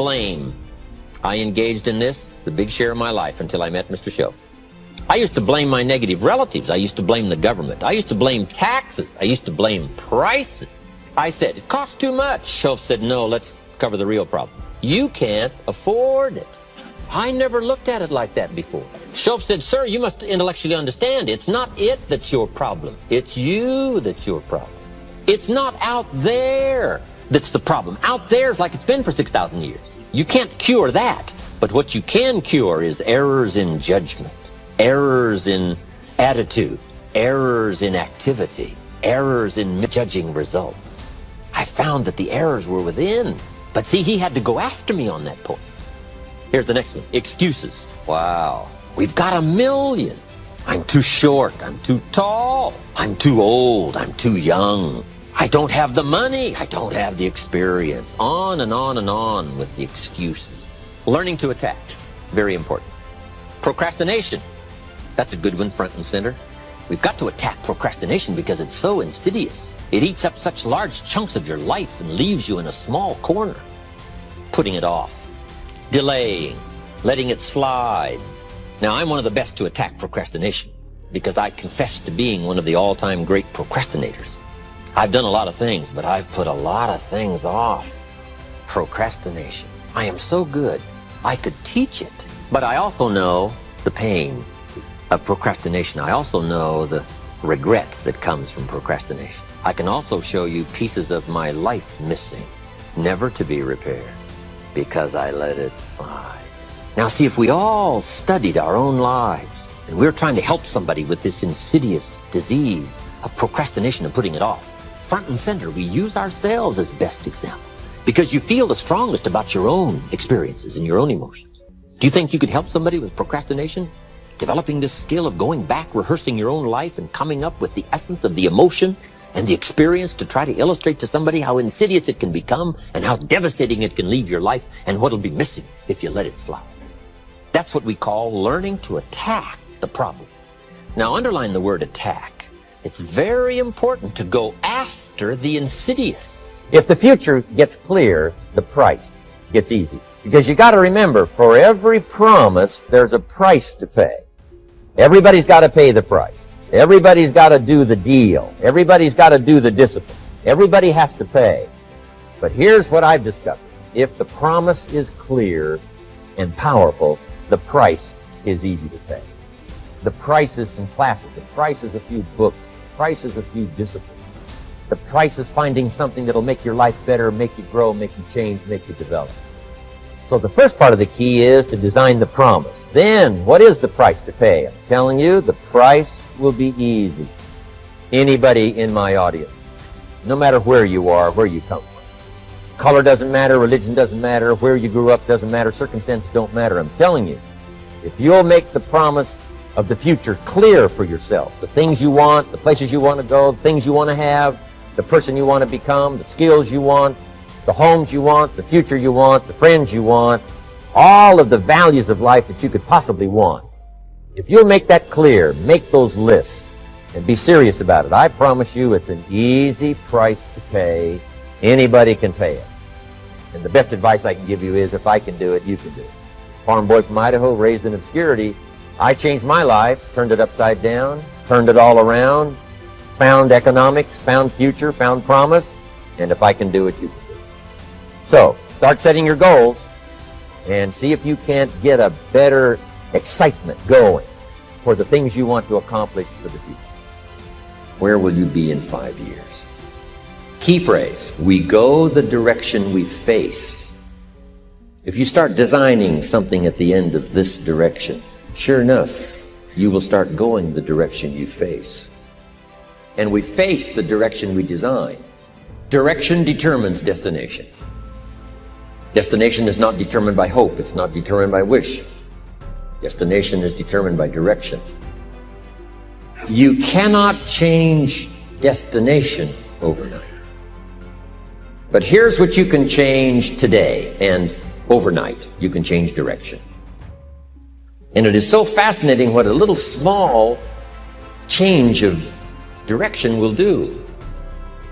blame. I engaged in this the big share of my life until I met Mr. Shoaff. I used to blame my negative relatives. I used to blame the government. I used to blame taxes. I used to blame prices. I said, it costs too much. Shoaff said, no, let's cover the real problem. You can't afford it. I never looked at it like that before. Shoaff said, sir, you must intellectually understand. It's not it that's your problem. It's you that's your problem. It's not out there that's the problem. Out there is like it's been for 6,000 years. You can't cure that. But what you can cure is errors in judgment, errors in attitude, errors in activity, errors in judging results. I found that the errors were within. But see, he had to go after me on that point. Here's the next one. Excuses. Wow. We've got a million. I'm too short. I'm too tall. I'm too old. I'm too young. I don't have the money. I don't have the experience. On and on and on with the excuses. Learning to attack. Very important. Procrastination. That's a good one, front and center. We've got to attack procrastination because it's so insidious. It eats up such large chunks of your life and leaves you in a small corner. Putting it off. Delaying. Letting it slide. Now, I'm one of the best to attack procrastination because I confess to being one of the all-time great procrastinators. I've done a lot of things, but I've put a lot of things off. Procrastination. I am so good, I could teach it. But I also know the pain of procrastination. I also know the regret that comes from procrastination. I can also show you pieces of my life missing, never to be repaired, because I let it slide. Now see, if we all studied our own lives, and we're trying to help somebody with this insidious disease of procrastination and putting it off, front and center, we use ourselves as best example, because you feel the strongest about your own experiences and your own emotions. Do you think you could help somebody with procrastination? Developing this skill of going back, rehearsing your own life, and coming up with the essence of the emotion and the experience to try to illustrate to somebody how insidious it can become and how devastating it can leave your life and what'll be missing if you let it slide. That's what we call learning to attack the problem. Now, underline the word attack. It's very important to go after the insidious. If the future gets clear, the price gets easy. Because you got to remember, for every promise, there's a price to pay. Everybody's got to pay the price. Everybody's got to do the deal. Everybody's got to do the discipline. Everybody has to pay. But here's what I've discovered. If the promise is clear and powerful, the price is easy to pay. The price is some classes. The price is a few books. The price is a few disciplines. The price is finding something that'll make your life better, make you grow, make you change, make you develop. So the first part of the key is to design the promise. Then, what is the price to pay? I'm telling you, the price will be easy. Anybody in my audience, no matter where you are, where you come from. Color doesn't matter, religion doesn't matter, where you grew up doesn't matter, circumstances don't matter. I'm telling you, if you'll make the promise of the future clear for yourself, the things you want, the places you want to go, the things you want to have, the person you want to become, the skills you want, the homes you want, the future you want, the friends you want, all of the values of life that you could possibly want. If you'll make that clear, make those lists, and be serious about it, I promise you it's an easy price to pay. Anybody can pay it. And the best advice I can give you is, if I can do it, you can do it. Farm boy from Idaho, raised in obscurity, I changed my life, turned it upside down, turned it all around, found economics, found future, found promise, and if I can do it, you can do it. So, start setting your goals and see if you can't get a better excitement going for the things you want to accomplish for the future. Where will you be in 5 years? Key phrase, we go the direction we face. If you start designing something at the end of this direction, sure enough, you will start going the direction you face. And we face the direction we design. Direction determines destination. Destination is not determined by hope. It's not determined by wish. Destination is determined by direction. You cannot change destination overnight. But here's what you can change today, and overnight you can change direction. And it is so fascinating what a little small change of direction will do.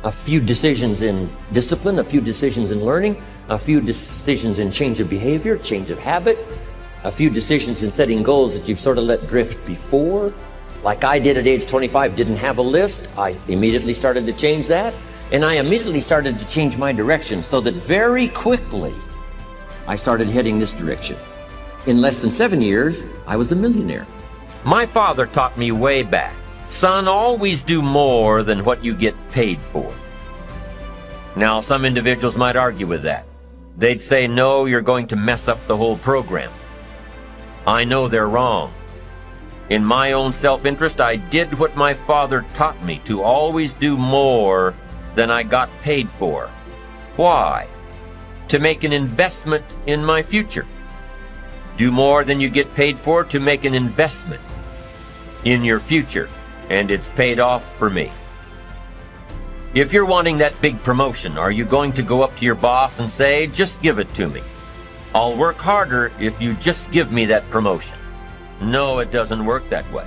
A few decisions in discipline, a few decisions in learning, a few decisions in change of behavior, change of habit, a few decisions in setting goals that you've sort of let drift before. Like I did at age 25, didn't have a list. I immediately started to change that. And I immediately started to change my direction so that very quickly I started heading this direction. In less than 7 years, I was a millionaire. My father taught me way back, son, always do more than what you get paid for. Now, some individuals might argue with that. They'd say, no, you're going to mess up the whole program. I know they're wrong. In my own self-interest, I did what my father taught me, to always do more than I got paid for. Why? To make an investment in my future. Do more than you get paid for to make an investment in your future, and it's paid off for me. If you're wanting that big promotion, are you going to go up to your boss and say, just give it to me? I'll work harder if you just give me that promotion. No, it doesn't work that way.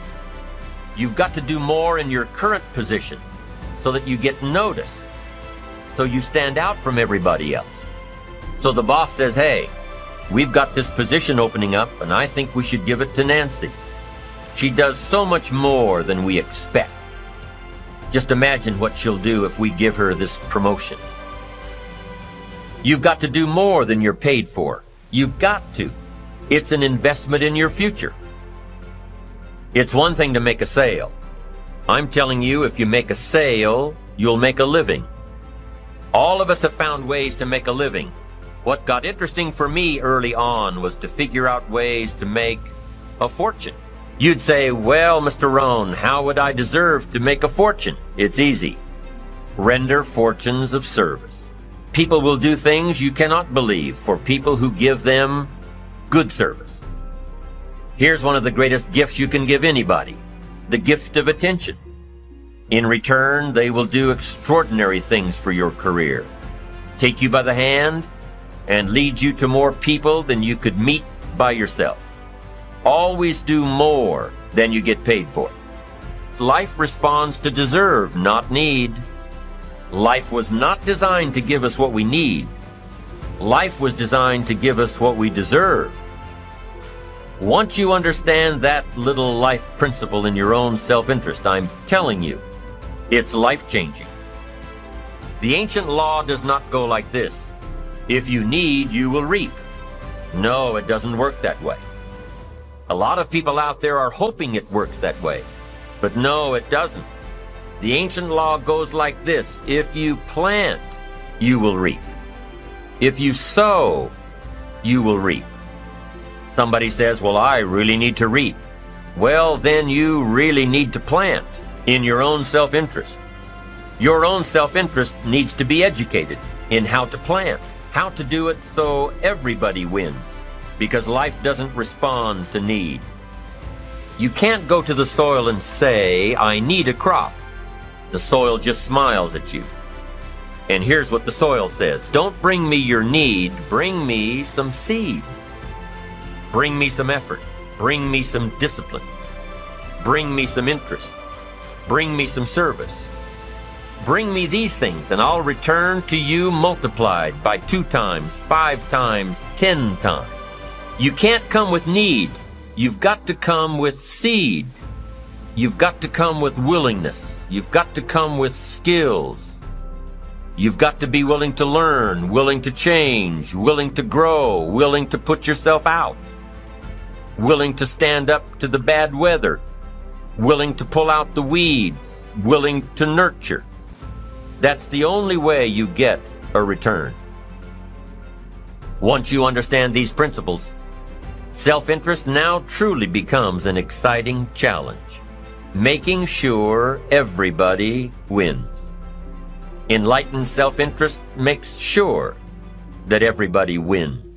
You've got to do more in your current position so that you get noticed, so you stand out from everybody else. So the boss says, hey, we've got this position opening up and I think we should give it to Nancy. She does so much more than we expect. Just imagine what she'll do if we give her this promotion. You've got to do more than you're paid for. You've got to. It's an investment in your future. It's one thing to make a sale. I'm telling you, if you make a sale, you'll make a living. All of us have found ways to make a living. What got interesting for me early on was to figure out ways to make a fortune. You'd say, well, Mr. Rohn, how would I deserve to make a fortune? It's easy. Render fortunes of service. People will do things you cannot believe for people who give them good service. Here's one of the greatest gifts you can give anybody, the gift of attention. In return, they will do extraordinary things for your career. Take you by the hand and lead you to more people than you could meet by yourself. Always do more than you get paid for. Life responds to deserve, not need. Life was not designed to give us what we need. Life was designed to give us what we deserve. Once you understand that little life principle in your own self-interest, I'm telling you, it's life-changing. The ancient law does not go like this. If you need, you will reap. No, it doesn't work that way. A lot of people out there are hoping it works that way, but no, it doesn't. The ancient law goes like this. If you plant, you will reap. If you sow, you will reap. Somebody says, well, I really need to reap. Well, then you really need to plant in your own self-interest. Your own self-interest needs to be educated in how to plant, how to do it so everybody wins, because life doesn't respond to need. You can't go to the soil and say, I need a crop. The soil just smiles at you. And here's what the soil says. Don't bring me your need, bring me some seed. Bring me some effort. Bring me some discipline. Bring me some interest. Bring me some service. Bring me these things, and I'll return to you multiplied by 2 times, 5 times, 10 times. You can't come with need. You've got to come with seed. You've got to come with willingness. You've got to come with skills. You've got to be willing to learn, willing to change, willing to grow, willing to put yourself out, willing to stand up to the bad weather, willing to pull out the weeds, willing to nurture. That's the only way you get a return. Once you understand these principles, self-interest now truly becomes an exciting challenge, making sure everybody wins. Enlightened self-interest makes sure that everybody wins.